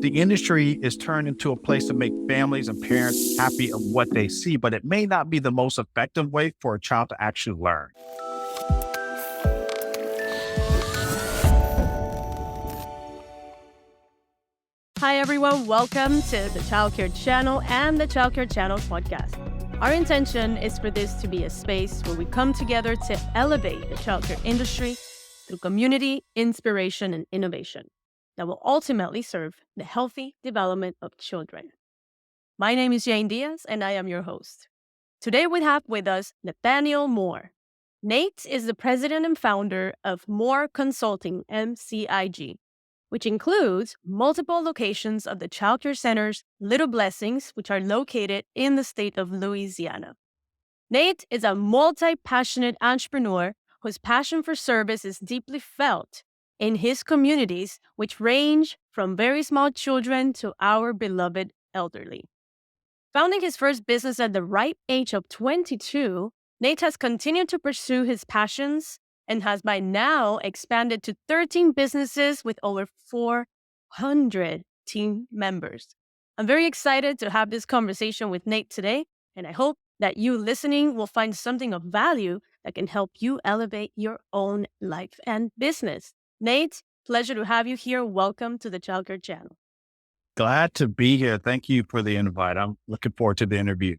The industry is turned into a place to make families and parents happy of what they see, but it may not be the most effective way for a child to actually learn. Hi, everyone. Welcome to the Childcare channel and the Childcare channel podcast. Our intention is for this to be a space where we come together to elevate the childcare industry through community, inspiration, and innovation that will ultimately serve the healthy development of children. My name is Yane Díaz, and I am your host. Today we have with us Nathaniel Moore. Nate is the president and founder of Moore Consulting, MCIG, which includes multiple locations of the childcare centers, Little Blessings, which are located in the state of Louisiana. Nate is a multi-passionate entrepreneur whose passion for service is deeply felt in his communities, which range from very small children to our beloved elderly. Founding his first business at the ripe age of 22, Nate has continued to pursue his passions and has by now expanded to 13 businesses with over 400 team members. I'm very excited to have this conversation with Nate today, and I hope that you listening will find something of value that can help you elevate your own life and business. Nate, pleasure to have you here. Welcome to the Childcare channel. Glad to be here. Thank you for the invite. I'm looking forward to the interview.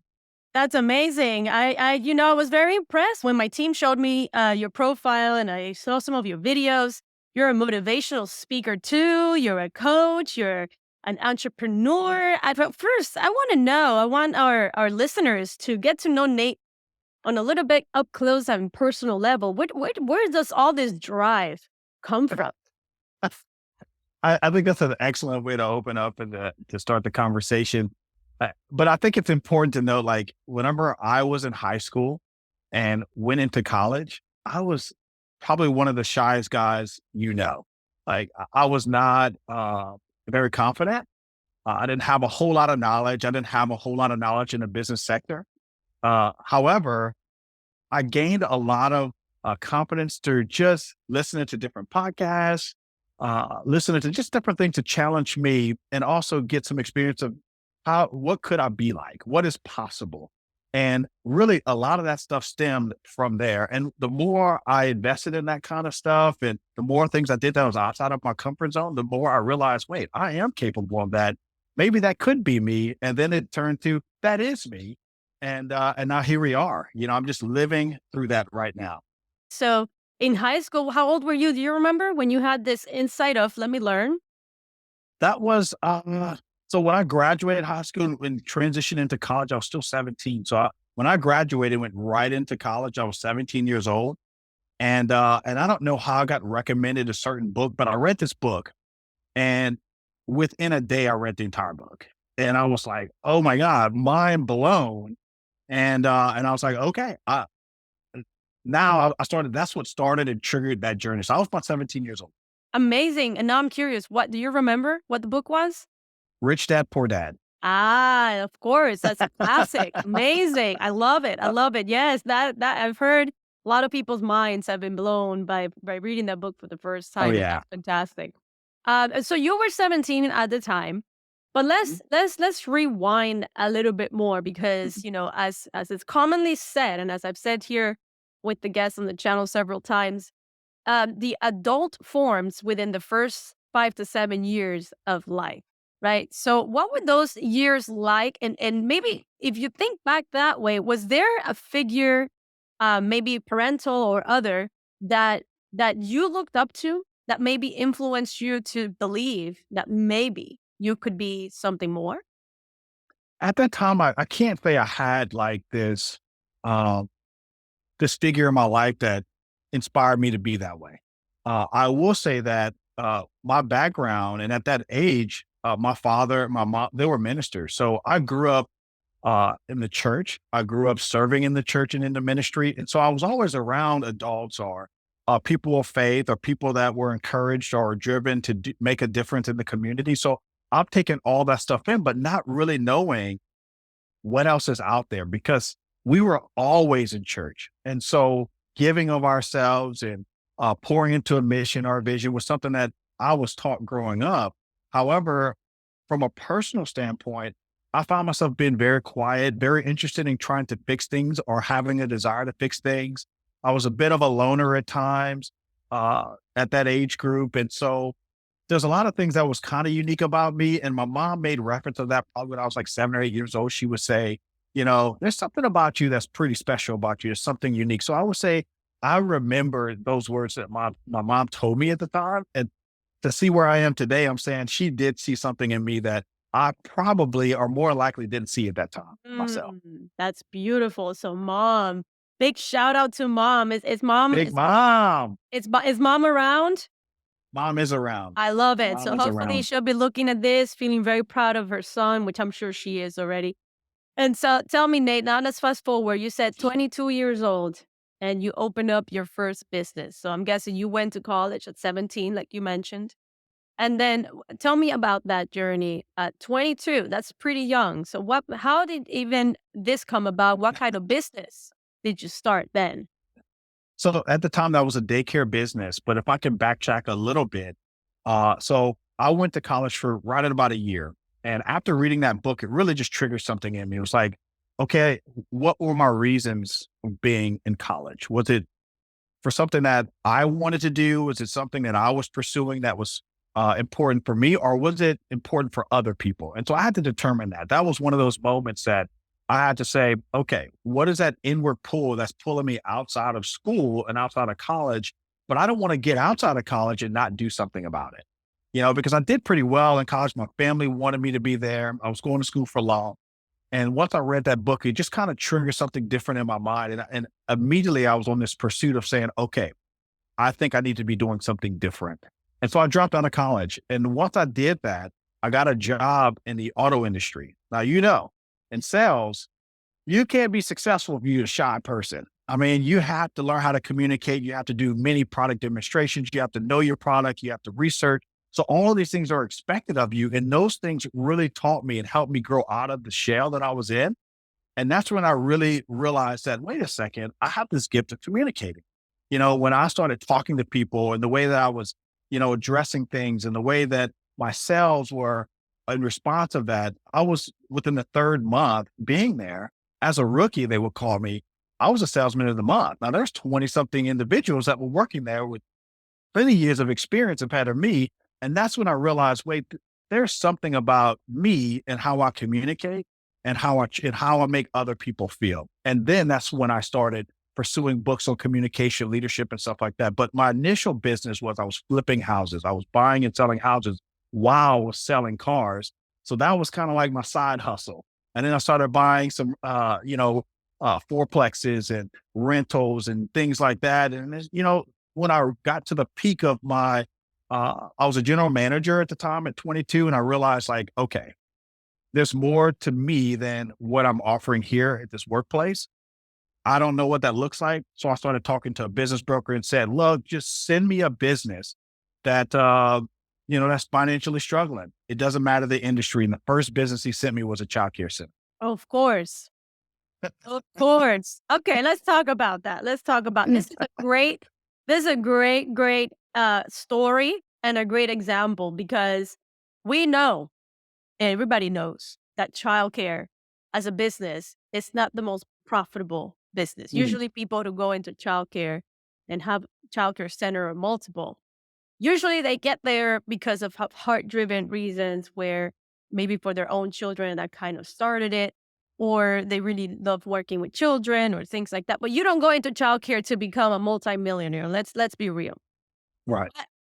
That's amazing. I was very impressed when my team showed me your profile and I saw some of your videos. You're a motivational speaker too. You're a coach. You're an entrepreneur. But first, I want our listeners to get to know Nate on a little bit up close and personal level. Where does all this drive come from? I think that's an excellent way to open up and to start the conversation. But I think it's important to know, like, whenever I was in high school and went into college, I was probably one of the shyest guys, Like, I was not very confident. I didn't have a whole lot of knowledge. I didn't have a whole lot of knowledge in the business sector. However, I gained a lot of confidence through just listening to different podcasts, listening to just different things to challenge me and also get some experience of what could I be like? What is possible? And really a lot of that stuff stemmed from there. And the more I invested in that kind of stuff and the more things I did that was outside of my comfort zone, the more I realized, wait, I am capable of that. Maybe that could be me. And then it turned to that is me. And now here we are. I'm just living through that right now. So in high school, how old were you? Do you remember when you had this insight of let me learn? That was so when I graduated high school and transitioned into college, I was still 17. So when I graduated, went right into college, I was 17 years old. And I don't know how I got recommended a certain book, but I read this book and within a day I read the entire book. And I was like, oh my God, mind blown. And I was like, okay, I started, that's what started and triggered that journey. So I was about 17 years old. Amazing. And now I'm curious, what do you remember what the book was? Rich Dad, Poor Dad. Ah, of course. That's a classic. Amazing. I love it. I love it. Yes, that I've heard a lot of people's minds have been blown by reading that book for the first time. Oh yeah. That's fantastic. So you were 17 at the time, but let's rewind a little bit more because, as it's commonly said, and as I've said here with the guests on the channel several times, the adult forms within the first 5 to 7 years of life. Right. So what were those years like? And maybe if you think back that way, was there a figure, maybe parental or other, that you looked up to that maybe influenced you to believe that maybe you could be something more? At that time, I can't say I had like this figure in my life that inspired me to be that way. I will say that my background and at that age, my father, my mom, they were ministers. So I grew up in the church. I grew up serving in the church and in the ministry. And so I was always around adults or people of faith or people that were encouraged or driven to make a difference in the community. So I'm taking all that stuff in, but not really knowing what else is out there because we were always in church. And so giving of ourselves and pouring into a mission or a vision was something that I was taught growing up. However, from a personal standpoint, I found myself being very quiet, very interested in trying to fix things or having a desire to fix things. I was a bit of a loner at times at that age group. And so there's a lot of things that was kind of unique about me. And my mom made reference to that probably when I was like 7 or 8 years old. She would say, there's something about you that's pretty special about you. There's something unique. So I would say I remember those words that my mom told me at the time. And to see where I am today, I'm saying she did see something in me that I probably or more likely didn't see at that time myself. That's beautiful. So mom, big shout out to mom. Is mom Big mom. is mom around? Mom is around. I love it. Mom So is hopefully around. she'll be looking at this, feeling very proud of her son, which I'm sure she is already. And so tell me, Nate, now let's fast forward. You said 22 years old and you opened up your first business. So I'm guessing you went to college at 17, like you mentioned. And then tell me about that journey at 22. That's pretty young. So how did even this come about? What kind of business did you start then? So at the time, that was a daycare business. But if I can backtrack a little bit, so I went to college for right at about a year. And after reading that book, it really just triggered something in me. It was like, okay, what were my reasons for being in college? Was it for something that I wanted to do? Was it something that I was pursuing that was important for me, or was it important for other people? And so I had to determine that. That was one of those moments that I had to say, okay, what is that inward pull that's pulling me outside of school and outside of college? But I don't want to get outside of college and not do something about it, because I did pretty well in college. My family wanted me to be there. I was going to school for law. And once I read that book, it just kind of triggered something different in my mind. And immediately I was on this pursuit of saying, okay, I think I need to be doing something different. And so I dropped out of college. And once I did that, I got a job in the auto industry. Now, in sales, you can't be successful if you're a shy person. I mean, you have to learn how to communicate. You have to do many product demonstrations. You have to know your product. You have to research. So all of these things are expected of you. And those things really taught me and helped me grow out of the shell that I was in. And that's when I really realized that, wait a second, I have this gift of communicating. When I started talking to people and the way that I was, addressing things and the way that my sales were in response of that, I was within the third month being there as a rookie, they would call me. I was a salesman of the month. Now there's 20 something individuals that were working there with plenty years of experience ahead of me. And that's when I realized, wait, there's something about me and how I communicate and how I make other people feel. And then that's when I started pursuing books on communication, leadership, and stuff like that. But my initial business was I was flipping houses. I was buying and selling houses while I was selling cars. So that was kind of like my side hustle. And then I started buying some, fourplexes and rentals and things like that. And, when I got to the peak of I was a general manager at the time at 22, and I realized like, okay, there's more to me than what I'm offering here at this workplace. I don't know what that looks like. So I started talking to a business broker and said, look, just send me a business that, that's financially struggling. It doesn't matter the industry. And the first business he sent me was a childcare center. Of course. Of course. Okay, let's talk about that. Let's talk about this is a great story and a great example because we know, everybody knows that childcare as a business is not the most profitable business. Mhm. Usually people who go into childcare and have childcare center or multiple, usually they get there because of heart-driven reasons where maybe for their own children that kind of started it, or they really love working with children or things like that. But you don't go into childcare to become a multimillionaire. Let's be real. Right.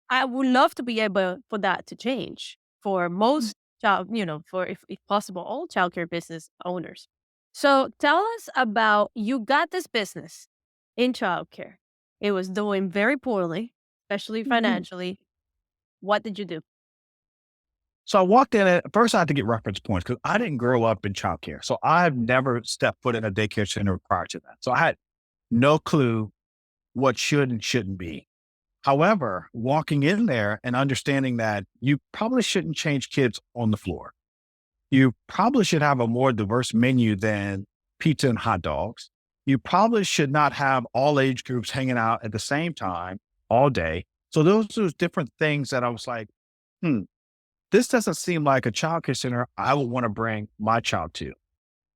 I would love to be able for that to change for most for if possible, all childcare business owners. So tell us about you got this business in childcare. It was doing very poorly, especially financially. What did you do? So I walked in at first I had to get reference points because I didn't grow up in childcare. So I've never stepped foot in a daycare center prior to that. So I had no clue what should and shouldn't be. However, walking in there and understanding that you probably shouldn't change kids on the floor. You probably should have a more diverse menu than pizza and hot dogs. You probably should not have all age groups hanging out at the same time all day. So those are different things that I was like, hmm, this doesn't seem like a childcare center I would want to bring my child to.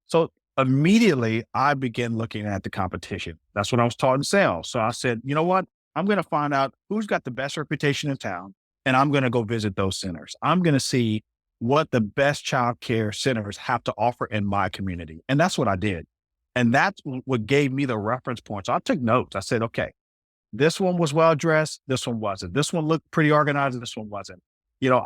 So immediately I began looking at the competition. That's what I was taught in sales. So I said, you know what? I'm going to find out who's got the best reputation in town, and I'm going to go visit those centers. I'm going to see what the best childcare centers have to offer in my community. And that's what I did. And that's what gave me the reference point. So I took notes. I said, okay, this one was well dressed. This one wasn't. This one looked pretty organized. This one wasn't.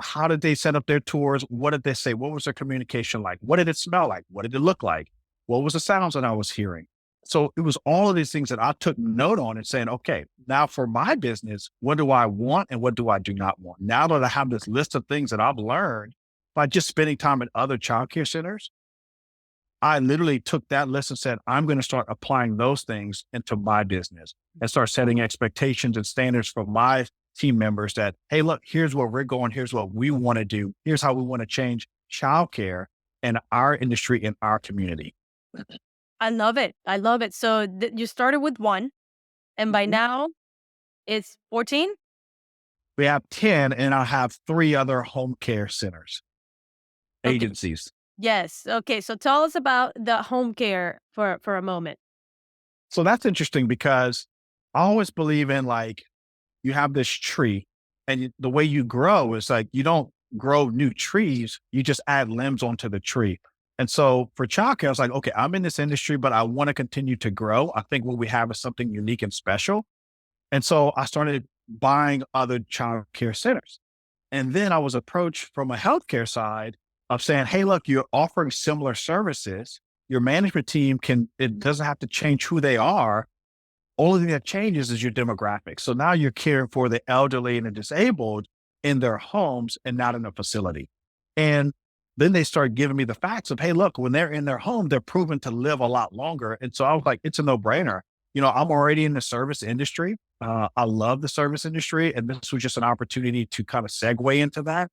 How did they set up their tours? What did they say? What was their communication like? What did it smell like? What did it look like? What was the sounds that I was hearing? So it was all of these things that I took note on and saying, okay, now for my business, what do I want and what do I do not want? Now that I have this list of things that I've learned by just spending time at other childcare centers, I literally took that list and said, I'm going to start applying those things into my business and start setting expectations and standards for my team members that, hey, look, here's where we're going. Here's what we want to do. Here's how we want to change childcare in our industry, in our community. I love it. I love it. So you started with one, and by now it's 14? We have 10, and I have 3 other home care centers, Okay. agencies. Yes. Okay. So tell us about the home care for a moment. So that's interesting because I always believe in like, you have this tree and the way you grow is like, you don't grow new trees. You just add limbs onto the tree. And so for childcare, I was like, okay, I'm in this industry, but I want to continue to grow. I think what we have is something unique and special. And so I started buying other childcare centers. And then I was approached from a healthcare side of saying, hey, look, you're offering similar services. Your management team it doesn't have to change who they are. Only thing that changes is your demographics. So now you're caring for the elderly and the disabled in their homes and not in a facility. And then they start giving me the facts of, hey, look, when they're in their home, they're proven to live a lot longer. And so I was like, it's a no brainer. I'm already in the service industry. I love the service industry. And this was just an opportunity to kind of segue into that.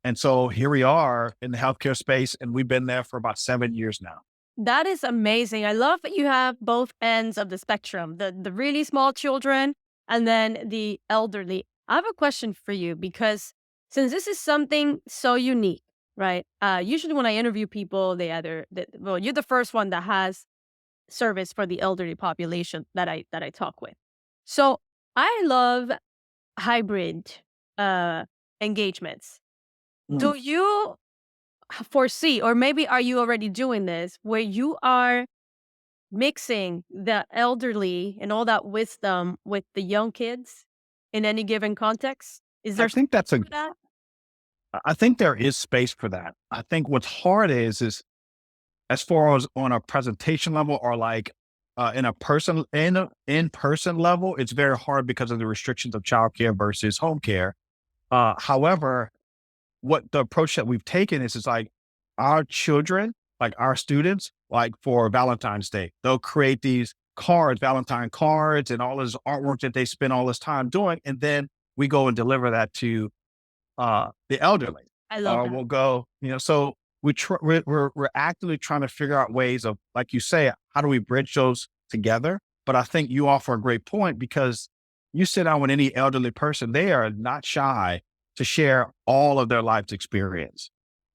And so here we are in the healthcare space, and we've been there for about 7 years now. That is amazing. I love that you have both ends of the spectrum, the really small children and then the elderly. I have a question for you because since this is something so unique, right? Usually when I interview people, you're the first one that has service for the elderly population that I talk with. So I love hybrid uh, engagements. Do you foresee, or maybe are you already doing this, where you are mixing the elderly and all that wisdom with the young kids in any given context? Is I there think that's space for that? I think there is space for that. I think what's hard is as far as on a presentation level or like in person level, it's very hard because of the restrictions of childcare versus home care. However, what the approach that we've taken is like our children, like our students, like for Valentine's Day, they'll create these cards, Valentine cards, and all this artwork that they spend all this time doing. And then we go and deliver that to the elderly. I love that. We'll go, so we're actively trying to figure out ways of, like you say, how do we bridge those together? But I think you offer a great point because you sit down with any elderly person, they are not shy to share all of their life's experience.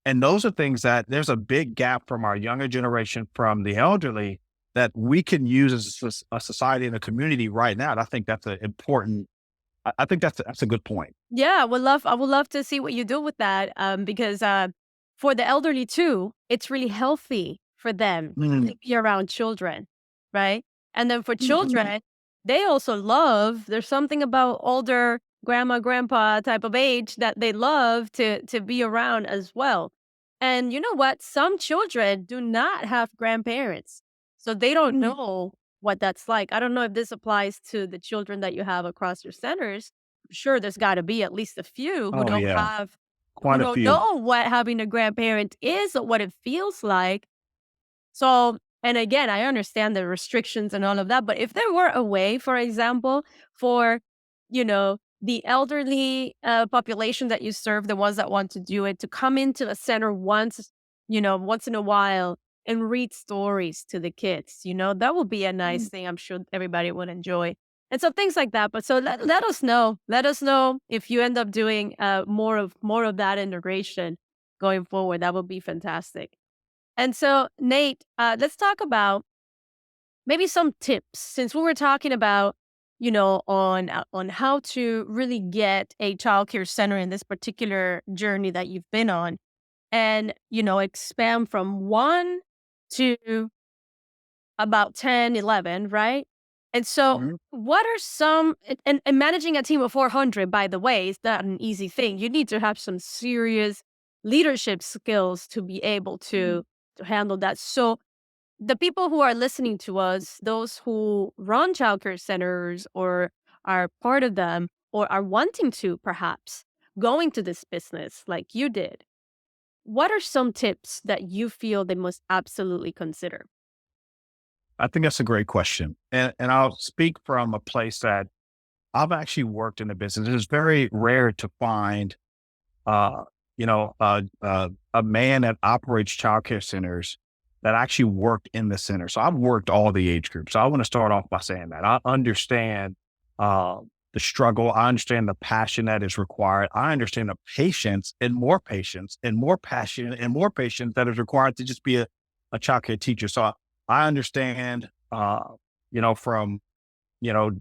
And those are things that there's a big gap from our younger generation, from the elderly, that we can use as a society and a community right now. And I think that's I think that's a good point. Yeah, I would love to see what you do with that. Because for the elderly too, it's really healthy for them to be around children, right? And then for children, they also love. There's something about older grandma, grandpa type of age that they love to be around as well. And you know what? Some children do not have grandparents, so they don't know what that's like. I don't know if this applies to the children that you have across your centers. I'm sure there's got to be at least a few who Oh don't yeah, have, who quite a don't few. know what having a grandparent is or what it feels like. So, and again, I understand the restrictions and all of that, but if there were a way, for example, for, the elderly population that you serve, the ones that want to do it, to come into a center once in a while and read stories to the kids, that would be a nice thing I'm sure everybody would enjoy. And so things like that. But so let us know. Let us know if you end up doing more of that integration going forward. That would be fantastic. And so, Nate, let's talk about maybe some tips since we were talking about, on how to really get a childcare center in this particular journey that you've been on, and expand from one to about 10, 11, right? And so, Mhm. what are some and managing a team of 400, by the way, is not an easy thing. You need to have some serious leadership skills to be able to handle that. So, the people who are listening to us, those who run childcare centers or are part of them or are wanting to perhaps go into this business like you did, what are some tips that you feel they must absolutely consider? I think that's a great question. And I'll speak from a place that I've actually worked in the business. It's very rare to find, uh, a man that operates childcare centers that actually worked in the center. So I've worked all the age groups. So I want to start off by saying that I understand uh, the struggle. I understand the passion that is required. I understand the patience and more passion and more patience that is required to just be a childcare teacher. So I understand, from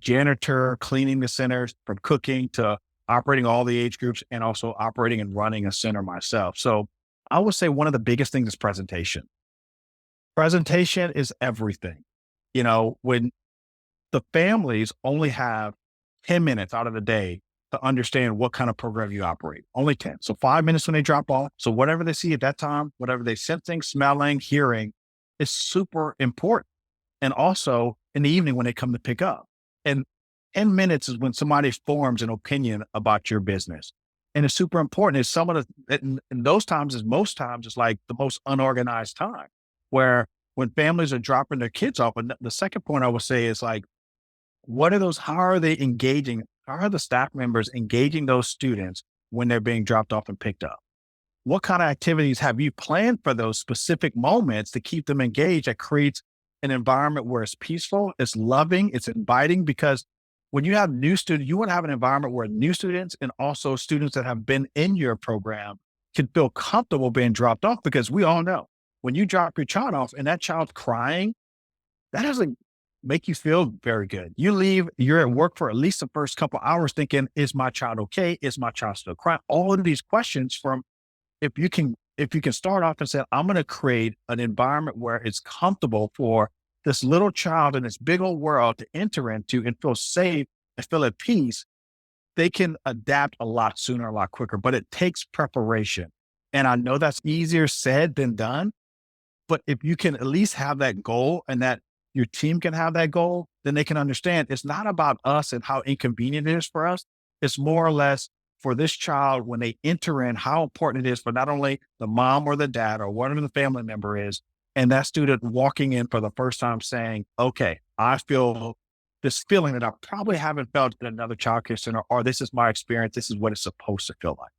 janitor, cleaning the centers, from cooking to operating all the age groups and also operating and running a center myself. So I would say one of the biggest things is presentation. Presentation is everything. When the families only have 10 minutes out of the day to understand what kind of program you operate, only 10. So 5 minutes when they drop off. So whatever they see at that time, whatever they sensing, smelling, hearing is super important. And also in the evening when they come to pick up. And 10 minutes is when somebody forms an opinion about your business. And it's super important. It's some of the, in those times is most times it's like the most unorganized time where when families are dropping their kids off. And the second point I would say is like, how are they engaging? How are the staff members engaging those students when they're being dropped off and picked up? What kind of activities have you planned for those specific moments to keep them engaged that creates an environment where it's peaceful, it's loving, it's inviting? Because when you have new students, you want to have an environment where new students and also students that have been in your program can feel comfortable being dropped off, because we all know when you drop your child off and that child's crying, that doesn't make you feel very good. You leave, you're at work for at least the first couple hours thinking, is my child okay? Is my child still crying? All of these questions from if you can start off and say, I'm going to create an environment where it's comfortable for this little child in this big old world to enter into and feel safe and feel at peace, they can adapt a lot sooner, a lot quicker, but it takes preparation. And I know that's easier said than done, but if you can at least have that goal and that your team can have that goal, then they can understand it's not about us and how inconvenient it is for us. It's more or less for this child when they enter in, how important it is for not only the mom or the dad or whatever the family member is, and that student walking in for the first time saying, okay, I feel this feeling that I probably haven't felt in another childcare center, or this is my experience. This is what it's supposed to feel like.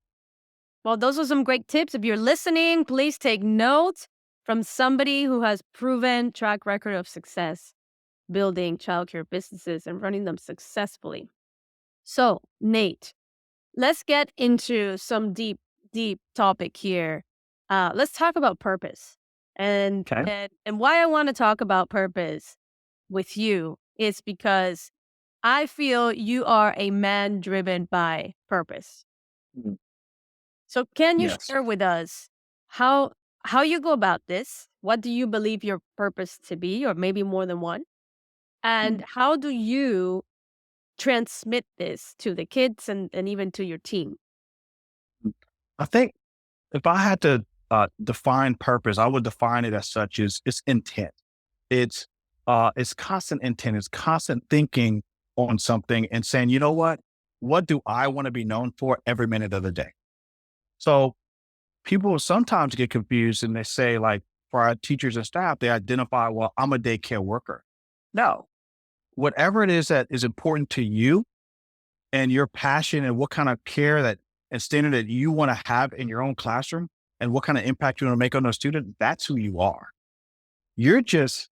Well, those are some great tips. If you're listening, please take notes from somebody who has proven track record of success building childcare businesses and running them successfully. So, Nate, let's get into some deep, deep topic here. Let's talk about purpose. And, Okay. and why I want to talk about purpose with you is because I feel you are a man driven by purpose. Mhm. So can you Yes. share with us how how you go about this? What do you believe your purpose to be, or maybe more than one? And Mhm. how do you transmit this to the kids and even to your team? I think if I had to define purpose, I would define it as such as it's intent. It's constant intent. It's constant thinking on something and saying, you know what do I want to be known for every minute of the day? So people will sometimes get confused and they say, like, for our teachers and staff, they identify, well, I'm a daycare worker. No, whatever it is that is important to you and your passion and what kind of care that and standard that you want to have in your own classroom and what kind of impact you want to make on those students, that's who you are. You're just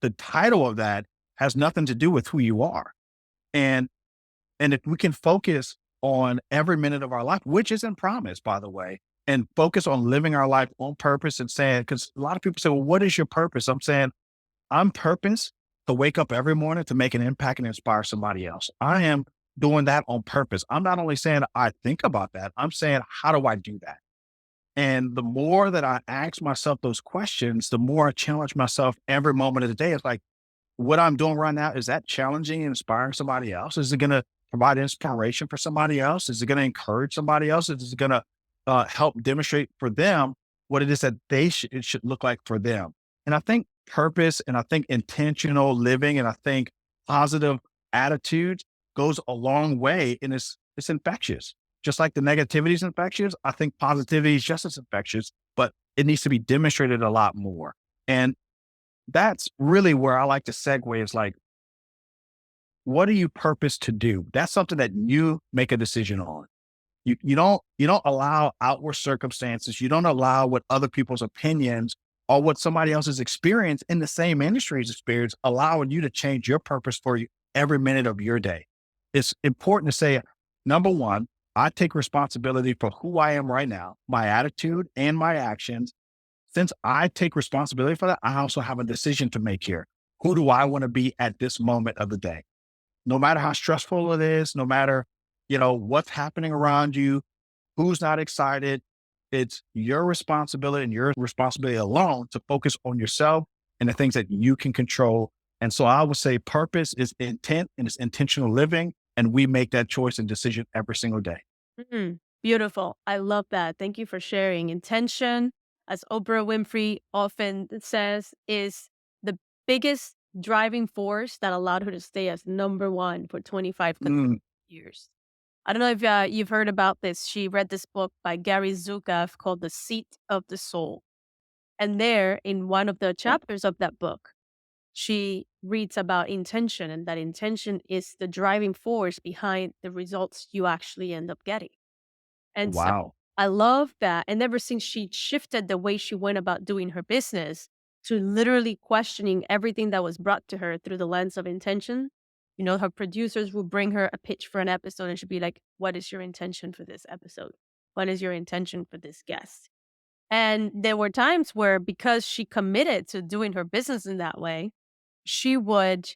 the title of that has nothing to do with who you are. And if we can focus on every minute of our life, which isn't promised, by the way, and focus on living our life on purpose and saying, because a lot of people say, well, what is your purpose? I'm saying, I'm purpose to wake up every morning to make an impact and inspire somebody else. I am doing that on purpose. I'm not only saying I think about that, I'm saying, how do I do that? And the more that I ask myself those questions, the more I challenge myself every moment of the day. It's like, what I'm doing right now, is that challenging and inspiring somebody else? Is it going to provide inspiration for somebody else? Is it going to encourage somebody else? Is it going to help demonstrate for them what it is that it should look like for them? And I think purpose and I think intentional living and I think positive attitudes goes a long way, and it's infectious. Just like the negativity is infectious, I think positivity is just as infectious, but it needs to be demonstrated a lot more. And that's really where I like to segue is like, what are you purpose to do? That's something that you make a decision on. You don't allow outward circumstances. You don't allow what other people's opinions or what somebody else's experience in the same industry's experience, allowing you to change your purpose for you every minute of your day. It's important to say, number one, I take responsibility for who I am right now, my attitude and my actions. Since I take responsibility for that, I also have a decision to make here. Who do I want to be at this moment of the day? No matter how stressful it is, no matter, what's happening around you, who's not excited, it's your responsibility and your responsibility alone to focus on yourself and the things that you can control. And so I would say purpose is intent and it's intentional living. And we make that choice and decision every single day. Beautiful. I love that. Thank you for sharing. Intention, as Oprah Winfrey often says, is the biggest driving force that allowed her to stay as number one for 25 consecutive years. I don't know if you've heard about this. She read this book by Gary Zukav called The Seat of the Soul. And there, in one of the chapters of that book, she reads about intention and that intention is the driving force behind the results you actually end up getting. And so Wow. I love that. And ever since she shifted the way she went about doing her business to literally questioning everything that was brought to her through the lens of intention, her producers would bring her a pitch for an episode and she'd be like, what is your intention for this episode? What is your intention for this guest? And there were times where, because she committed to doing her business in that way, she would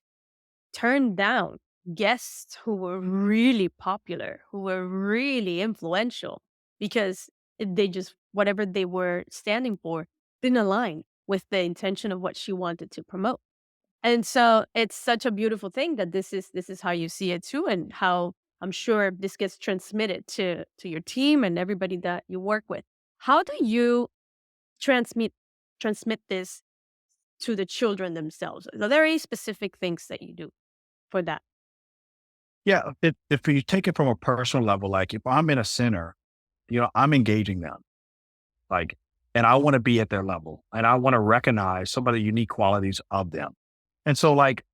turn down guests who were really popular, who were really influential, because they just, whatever they were standing for, didn't align with the intention of what she wanted to promote. And so it's such a beautiful thing that this is how you see it too, and how I'm sure this gets transmitted to your team and everybody that you work with. How do you transmit this to the children themselves? Are there any specific things that you do for that? Yeah. If you take it from a personal level, like if I'm in a center, I'm engaging them. Like, and I want to be at their level and I want to recognize some of the unique qualities of them. And so like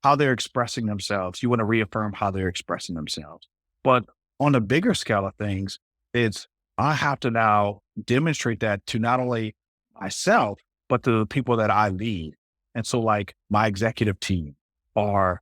how they're expressing themselves, you want to reaffirm how they're expressing themselves. But on a bigger scale of things, it's, I have to now demonstrate that to not only myself, but to the people that I lead. And so like my executive team or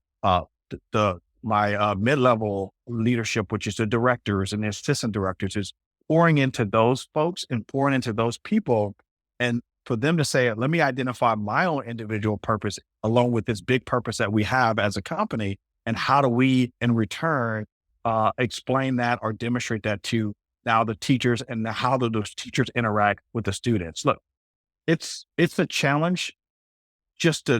my mid-level leadership, which is the directors and the assistant directors, is pouring into those folks and pouring into those people. And for them to say, let me identify my own individual purpose along with this big purpose that we have as a company. And how do we in return explain that or demonstrate that to now the teachers and how do those teachers interact with the students? Look, it's a challenge.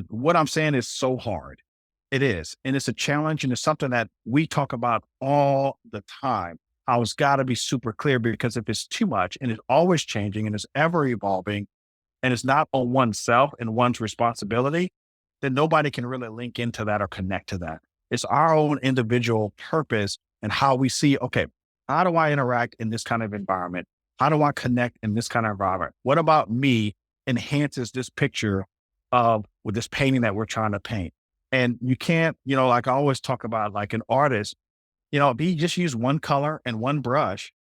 What I'm saying is so hard. It is. And it's a challenge. And it's something that we talk about all the time. How it's got to be super clear, because if it's too much and it's always changing and it's ever evolving and it's not on oneself and one's responsibility, then nobody can really link into that or connect to that. It's our own individual purpose and how we see, okay, how do I interact in this kind of environment? How do I connect in this kind of environment? What about me enhances this picture with this painting that we're trying to paint? And you can't, like I always talk about, like an artist, if he just use one color and one brush,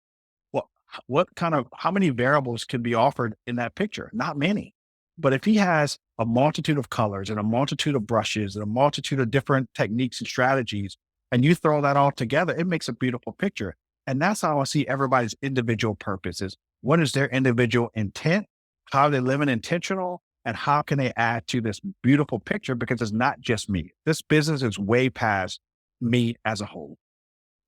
how many variables can be offered in that picture? Not many. But if he has a multitude of colors and a multitude of brushes and a multitude of different techniques and strategies, and you throw that all together, it makes a beautiful picture. And that's how I see everybody's individual purposes. What is their individual intent? How are they living intentional? And how can they add to this beautiful picture? Because it's not just me. This business is way past me as a whole.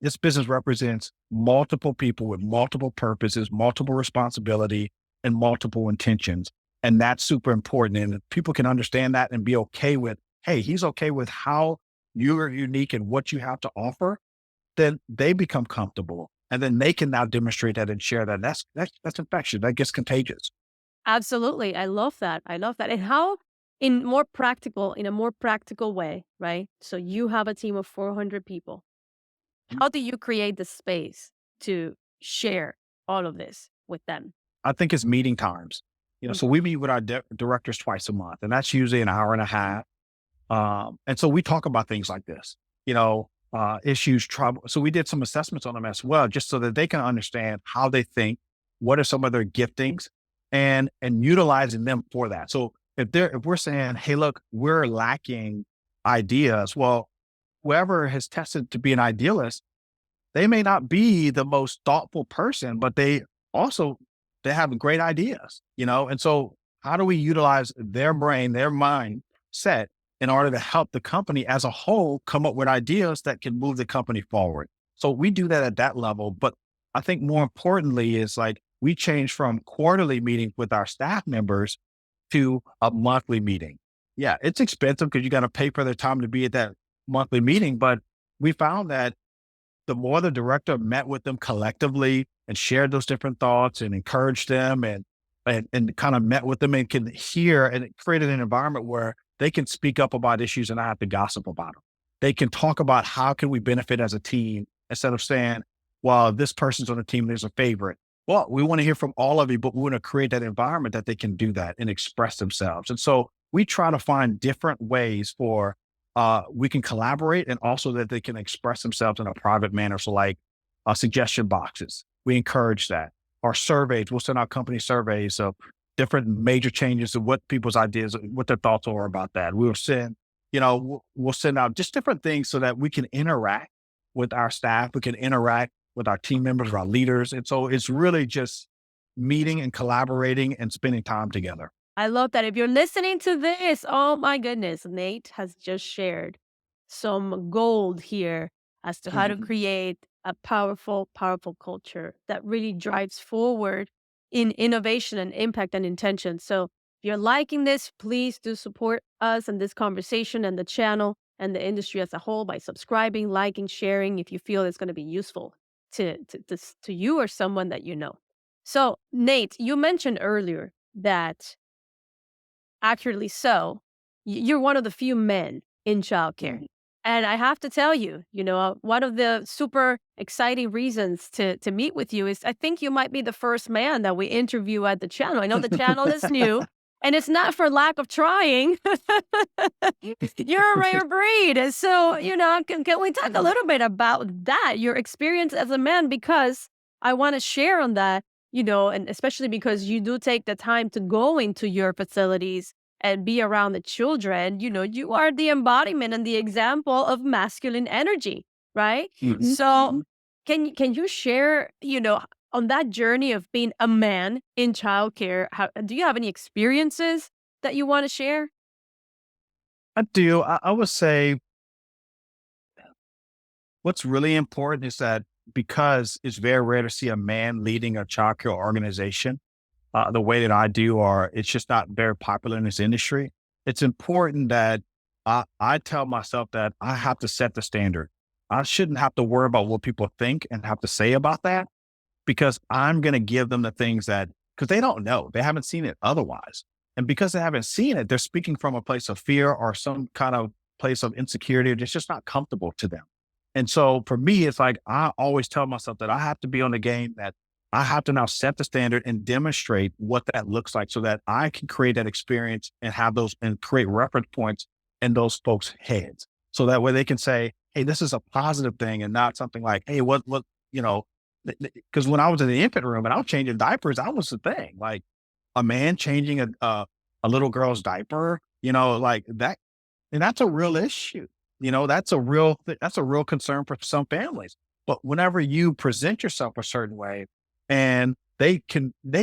This business represents multiple people with multiple purposes, multiple responsibility, and multiple intentions. And that's super important. And if people can understand that and be okay with, hey, he's okay with how you are unique and what you have to offer, then they become comfortable. And then they can now demonstrate that and share that. That's infection. That gets contagious. Absolutely. I love that. I love that. And how in a more practical way, right? So you have a team of 400 people. How do you create the space to share all of this with them? I think it's meeting times. So Mhm. we meet with our directors twice a month, and that's usually an hour and a half. And so we talk about things like this, issues, trouble. So we did some assessments on them as well, just so that they can understand how they think, what are some of their giftings, and utilizing them for that. So if we're saying, hey, look, we're lacking ideas, well, whoever has tested to be an idealist, they may not be the most thoughtful person, but also they have great ideas. And so how do we utilize their brain, their mind set in order to help the company as a whole come up with ideas that can move the company forward? So we do that at that level. But I think more importantly is like we change from quarterly meetings with our staff members to a monthly meeting. Yeah, it's expensive because you got to pay for their time to be at that monthly meeting. But we found that the more the director met with them collectively and shared those different thoughts and encouraged them and kind of met with them and can hear, and it created an environment where they can speak up about issues and not have to gossip about them. They can talk about how can we benefit as a team instead of saying, well, this person's on the team, there's a favorite. Well, we want to hear from all of you, but we want to create that environment that they can do that and express themselves. And so we try to find different ways for we can collaborate and also that they can express themselves in a private manner. So like suggestion boxes, we encourage that. Our surveys, we'll send out company surveys of different major changes of what people's ideas, what their thoughts are about that. We'll send, we'll send out just different things so that we can interact with our staff. We can interact with our team members, our leaders. And so it's really just meeting and collaborating and spending time together. I love that. If you're listening to this, oh my goodness, Nate has just shared some gold here as to how to create a powerful, powerful culture that really drives forward in innovation and impact and intention. So if you're liking this, please do support us and this conversation and the channel and the industry as a whole by subscribing, liking, sharing if you feel it's going to be useful to you or someone that you know. So, Nate, you mentioned earlier that accurately so, you're one of the few men in childcare. Mhm. And I have to tell you, one of the super exciting reasons to meet with you is I think you might be the first man that we interview at the channel. I know the channel is new, and it's not for lack of trying. You're a rare breed. And so, can we talk a little bit about that, your experience as a man? Because I want to share on that, and especially because you do take the time to go into your facilities and be around the children. You are the embodiment and the example of masculine energy, right? Mhm. So can you share, on that journey of being a man in childcare, do you have any experiences that you want to share? I do. I would say what's really important is that because it's very rare to see a man leading a childcare organization the way that I do, or it's just not very popular in this industry. It's important that I tell myself that I have to set the standard. I shouldn't have to worry about what people think and have to say about that because I'm going to give them the things that, because they don't know, they haven't seen it otherwise. And because they haven't seen it, they're speaking from a place of fear or some kind of place of insecurity that's just not comfortable to them. And so for me, it's like I always tell myself that I have to be on the game, that I have to now set the standard and demonstrate what that looks like so that I can create that experience and have those and create reference points in those folks' heads. So that way they can say, hey, this is a positive thing and not something like, hey, you know, because when I was in the infant room and I was changing diapers, that was the thing. Like a man changing a little girl's diaper, like that, and that's a real issue. that's a real concern for some families. But whenever you present yourself a certain way and they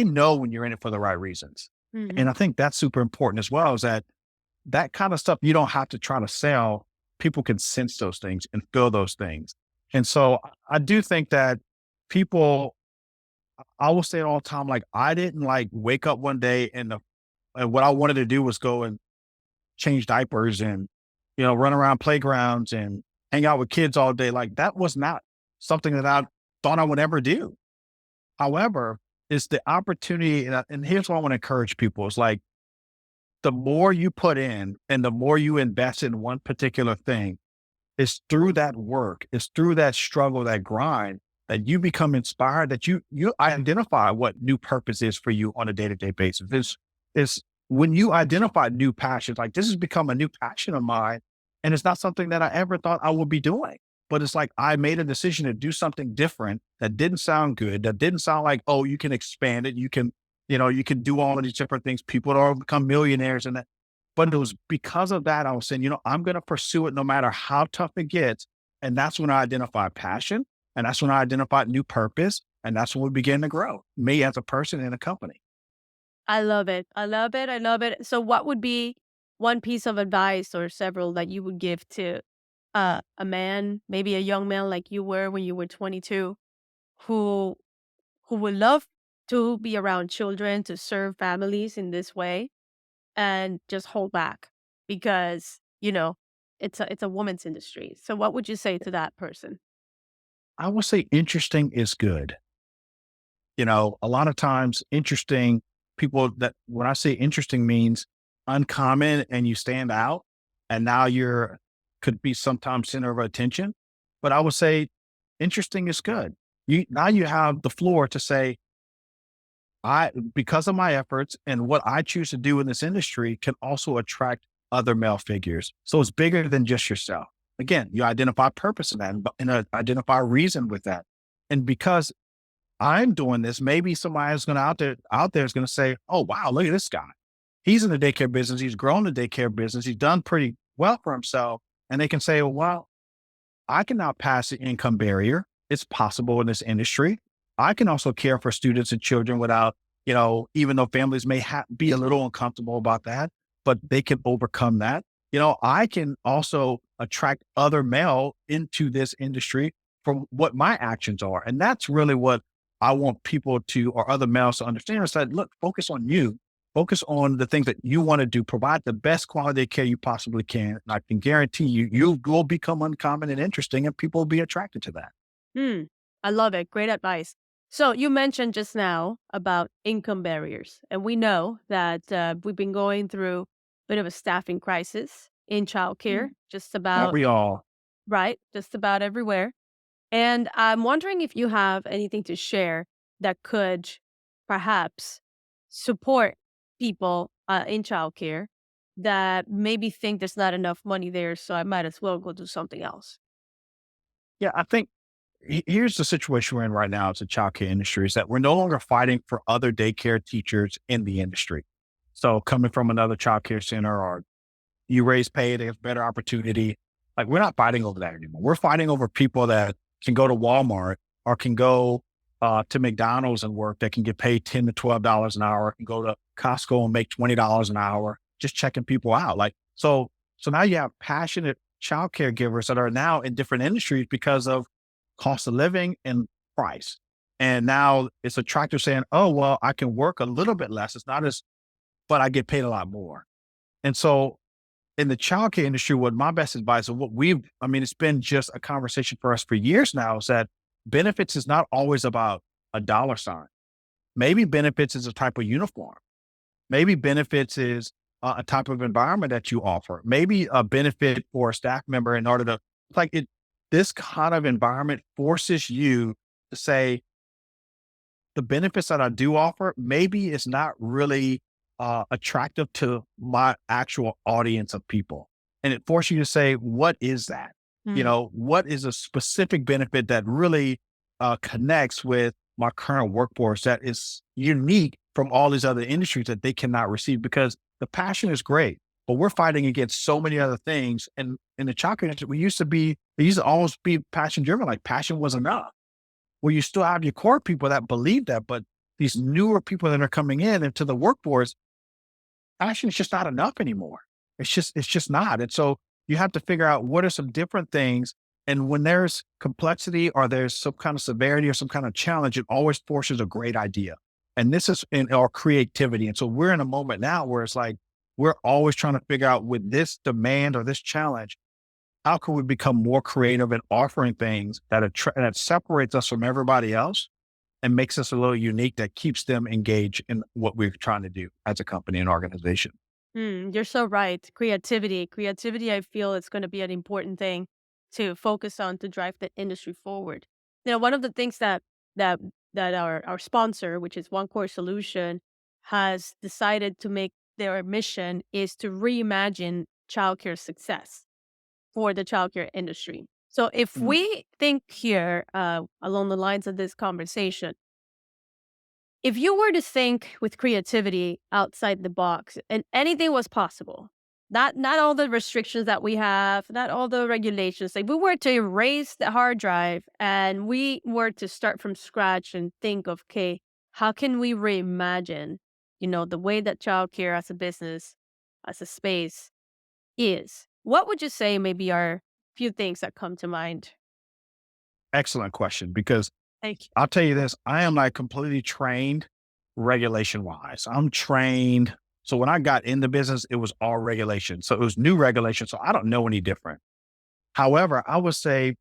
know when you're in it for the right reasons. And Mhm. I think that's super important as well, is that kind of stuff you don't have to try to sell. People can sense those things and feel those things. And so I do think that people, I will say it all the time, like I didn't like wake up one day and what I wanted to do was go and change diapers and, run around playgrounds and hang out with kids all day. Like that was not something that I thought I would ever do. However, it's the opportunity. And here's what I want to encourage people is like, the more you put in and the more you invest in one particular thing, it's through that work, it's through that struggle, that grind that you become inspired, that you identify what new purpose is for you on a day-to-day basis. It's when you identify new passions, like this has become a new passion of mine. And it's not something that I ever thought I would be doing. But it's like I made a decision to do something different that didn't sound good, that didn't sound like, oh, you can expand it, you can do all of these different things. People don't become millionaires and that. But it was because of that, I was saying, I'm going to pursue it no matter how tough it gets. And that's when I identified passion. And that's when I identified new purpose. And that's when we began to grow, me as a person and a company. I love it. I love it. I love it. So, what would be one piece of advice or several that you would give to a man, maybe a young man like you were when you were 22, who would love to be around children, to serve families in this way, and just hold back because it's a woman's industry. So, what would you say to that person? I would say interesting is good. A lot of times interesting people that when I say interesting means uncommon and you stand out and now you're could be sometimes center of attention. But I would say interesting is good. You have the floor to say, because of my efforts and what I choose to do in this industry can also attract other male figures. So it's bigger than just yourself. Again, you identify purpose in that and identify reason with that. And because I'm doing this, maybe somebody is going to out there is going to say, "Oh wow, look at this guy. He's in the daycare business. He's grown the daycare business. He's done pretty well for himself." And they can say, "Well, I can now pass the income barrier. It's possible in this industry. I can also care for students and children without, even though families may be a little uncomfortable about that, but they can overcome that. I can also attract other male into this industry from what my actions are. And that's really what I want people to, or other males to understand is that, look, focus on you, focus on the things that you want to do, provide the best quality of care you possibly can. And I can guarantee you will become uncommon and interesting and people will be attracted to that. Hmm. I love it. Great advice. So you mentioned just now about income barriers, and we know that we've been going through a bit of a staffing crisis in childcare, just Aren't about we all? right, just about everywhere. And I'm wondering if you have anything to share that could perhaps support people in childcare that maybe think there's not enough money there, so I might as well go do something else. Yeah, I think here's the situation we're in right now as a childcare industry is that we're no longer fighting for other daycare teachers in the industry. So coming from another childcare center or you raise pay, they have better opportunity. Like we're not fighting over that anymore. We're fighting over people that can go to Walmart or can go to McDonald's and work that can get paid $10 to $12 an hour, can go to Costco and make $20 an hour, just checking people out. So now you have passionate child caregivers that are now in different industries because of cost of living and price. And now it's attractive saying, oh, well, I can work a little bit less. It's not as, but I get paid a lot more. And so in the childcare industry, what my best advice and it's been just a conversation for us for years now is that benefits is not always about a dollar sign. Maybe benefits is a type of uniform. Maybe benefits is a type of environment that you offer. Maybe a benefit for a staff member in order to like it. This kind of environment forces you to say the benefits that I do offer, maybe it's not really attractive to my actual audience of people. And it forces you to say, what is that? Hmm. What is a specific benefit that really connects with my current workforce that is unique from all these other industries that they cannot receive? Because the passion is great, but we're fighting against so many other things. And in the childcare industry, it used to almost be passion driven, like passion was enough. Well, you still have your core people that believe that, but these newer people that are coming in into the workforce, passion is just not enough anymore. It's just not. And so you have to figure out what are some different things. And when there's complexity or there's some kind of severity or some kind of challenge, it always forces a great idea. And this is in our creativity. And so we're in a moment now where it's like we're always trying to figure out with this demand or this challenge, how can we become more creative in offering things that separates us from everybody else and makes us a little unique that keeps them engaged in what we're trying to do as a company and organization. You're so right. Creativity, I feel it's going to be an important thing to focus on to drive the industry forward. One of the things that that our sponsor, which is One Core Solution, has decided to make their mission is to reimagine childcare success for the childcare industry. So if Mhm. we think here along the lines of this conversation, if you were to think with creativity outside the box and anything was possible, not all the restrictions that we have, not all the regulations, like we were to erase the hard drive and we were to start from scratch and think of, okay, how can we reimagine, the way that childcare as a business, as a space is? What would you say maybe are few things that come to mind? Excellent question. Because Thank you. I'll tell you this, I am like completely trained regulation wise. I'm trained. So when I got in the business, it was all regulation. So it was new regulation. So I don't know any different. However, I would say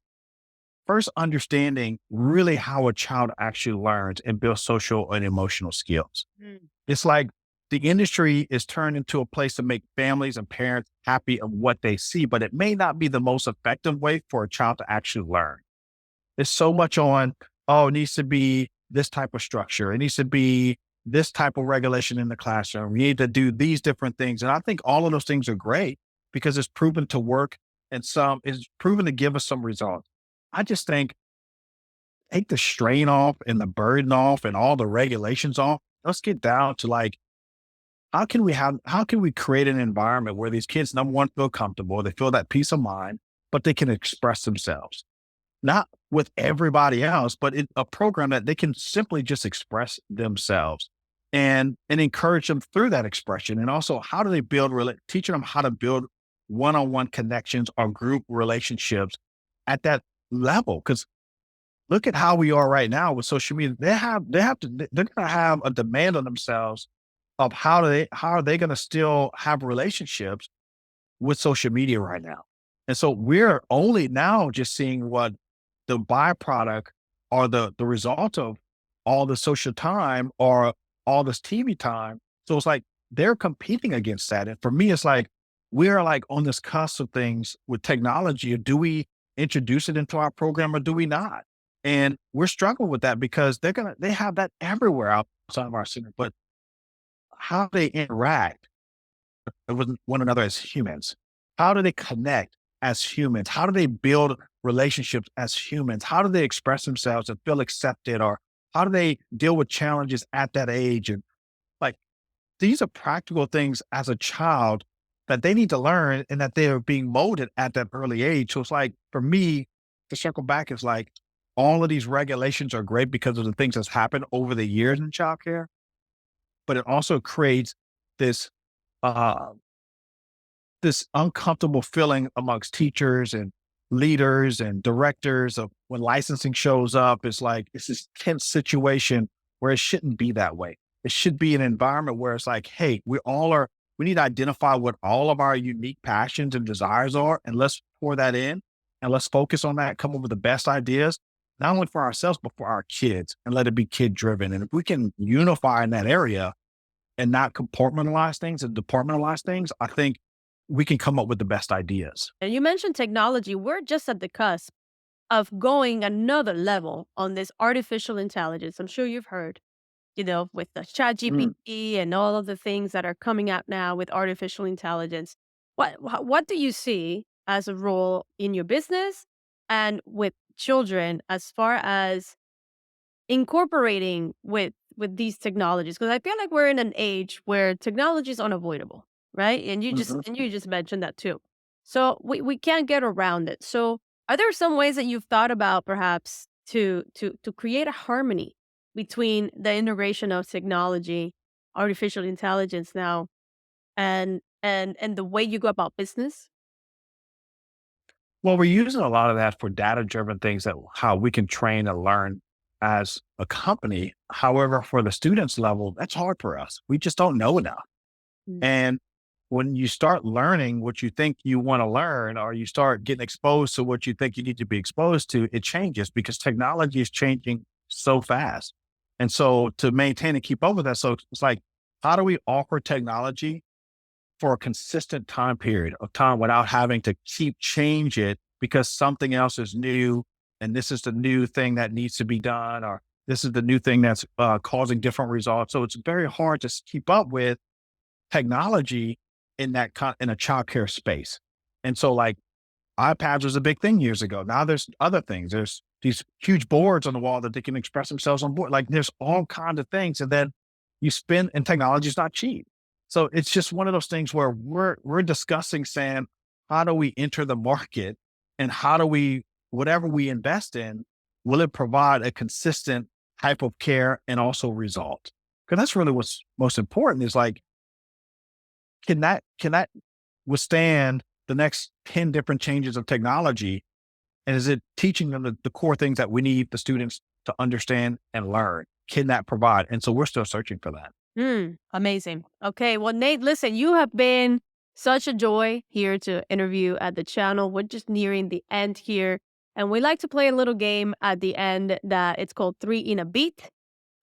first understanding really how a child actually learns and builds social and emotional skills. Mm. It's like the industry is turned into a place to make families and parents happy of what they see, but it may not be the most effective way for a child to actually learn. There's so much on, oh, it needs to be this type of structure. It needs to be this type of regulation in the classroom. We need to do these different things. And I think all of those things are great because it's proven to work and some is proven to give us some results. I just think take the strain off and the burden off and all the regulations off. Let's get down to like, how can we create an environment where these kids, number one, feel comfortable, they feel that peace of mind, but they can express themselves not with everybody else, but in a program that they can simply just express themselves and encourage them through that expression. And also, how do they teaching them how to build one-on-one connections or group relationships at that level? Because look at how we are right now with social media. They're gonna have a demand on themselves of how are they gonna still have relationships with social media right now. And so we're only now just seeing what the byproduct or the result of all the social time or all this TV time. So it's like they're competing against that. And for me, it's like we're like on this cusp of things with technology. Do we introduce it into our program or do we not? And we're struggling with that because they have that everywhere outside of our center. But how they interact with one another as humans? How do they connect as humans? How do they build relationships as humans? How do they express themselves and feel accepted? Or how do they deal with challenges at that age? And like these are practical things as a child that they need to learn and that they are being molded at that early age. So it's like for me, to circle back, is like all of these regulations are great because of the things that's happened over the years in childcare, but it also creates this uh this uncomfortable feeling amongst teachers and leaders and directors of when licensing shows up. It's like it's this tense situation where it shouldn't be that way. It should be an environment where it's like, hey, we need to identify what all of our unique passions and desires are, and let's pour that in and let's focus on that, come up with the best ideas, not only for ourselves, but for our kids and let it be kid driven. And if we can unify in that area, and not compartmentalize things and departmentalize things, I think we can come up with the best ideas. And you mentioned technology. We're just at the cusp of going another level on this artificial intelligence. I'm sure you've heard, with the chat Mm. GPT and all of the things that are coming out now with artificial intelligence. What do you see as a role in your business and with children as far as incorporating with these technologies? Because I feel like we're in an age where technology is unavoidable, right? And you just mentioned that too. So we can't get around it. So are there some ways that you've thought about perhaps to create a harmony between the integration of technology, artificial intelligence now, and the way you go about business? Well, we're using a lot of that for data-driven things that how we can train and learn as a company. However, for the students level, that's hard for us. We just don't know enough. Mm. And when you start learning what you think you want to learn, or you start getting exposed to what you think you need to be exposed to, it changes because technology is changing so fast. And so to maintain and keep up with that, so it's like, how do we offer technology for a consistent time period of time without having to keep change it because something else is new and this is the new thing that needs to be done, or this is the new thing that's causing different results. So it's very hard to keep up with technology in in a childcare space. And so like iPads was a big thing years ago. Now there's other things. There's these huge boards on the wall that they can express themselves on board. Like there's all kinds of things. And then you spend, and technology is not cheap. So it's just one of those things where we're discussing saying, how do we enter the market, and how do we, whatever we invest in, will it provide a consistent type of care and also result? Because that's really what's most important is like, can that withstand the next 10 different changes of technology? And is it teaching them the core things that we need the students to understand and learn? Can that provide? And so we're still searching for that. Amazing. Okay. Well, Nate, listen, you have been such a joy here to interview at the channel. We're just nearing the end here. And we like to play a little game at the end that it's called 3 in a Beat,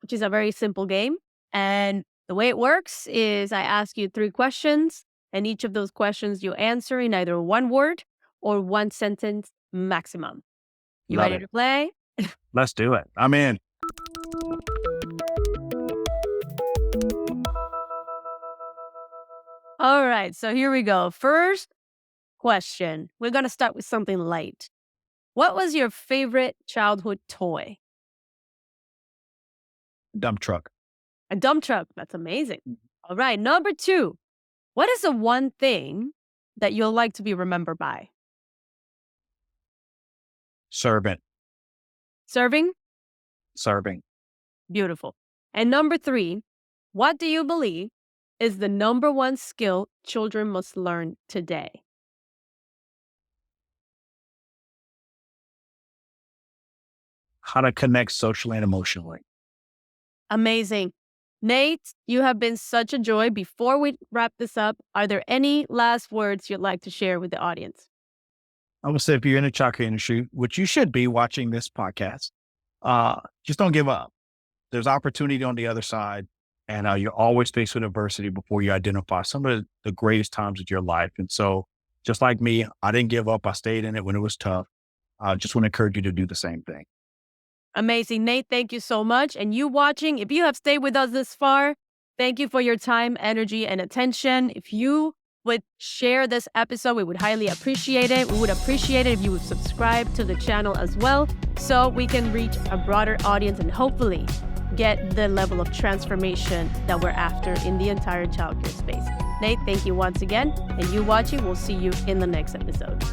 which is a very simple game. And the way it works is I ask you 3 questions, and each of those questions you answer in either one word or one sentence maximum. You Love ready it. to play? Let's do it. I'm in. All right. So here we go. First question. We're going to start with something light. What was your favorite childhood toy? Dump truck. A dump truck. That's amazing. All right. Number 2. What is the one thing that you'll like to be remembered by? Servant. Serving? Serving. Beautiful. And number 3, what do you believe is the number 1 skill children must learn today? How to connect socially and emotionally. Amazing. Nate, you have been such a joy. Before we wrap this up, are there any last words you'd like to share with the audience? I would say if you're in the childcare industry, which you should be watching this podcast, just don't give up. There's opportunity on the other side, and you're always faced with adversity before you identify some of the greatest times of your life. And so just like me, I didn't give up. I stayed in it when it was tough. I just want to encourage you to do the same thing. Amazing. Nate, thank you so much. And you watching, if you have stayed with us this far, thank you for your time, energy, and attention. If you would share this episode, we would highly appreciate it. We would appreciate it if you would subscribe to the channel as well, so we can reach a broader audience and hopefully get the level of transformation that we're after in the entire childcare space. Nate, thank you once again. And you watching, we'll see you in the next episode.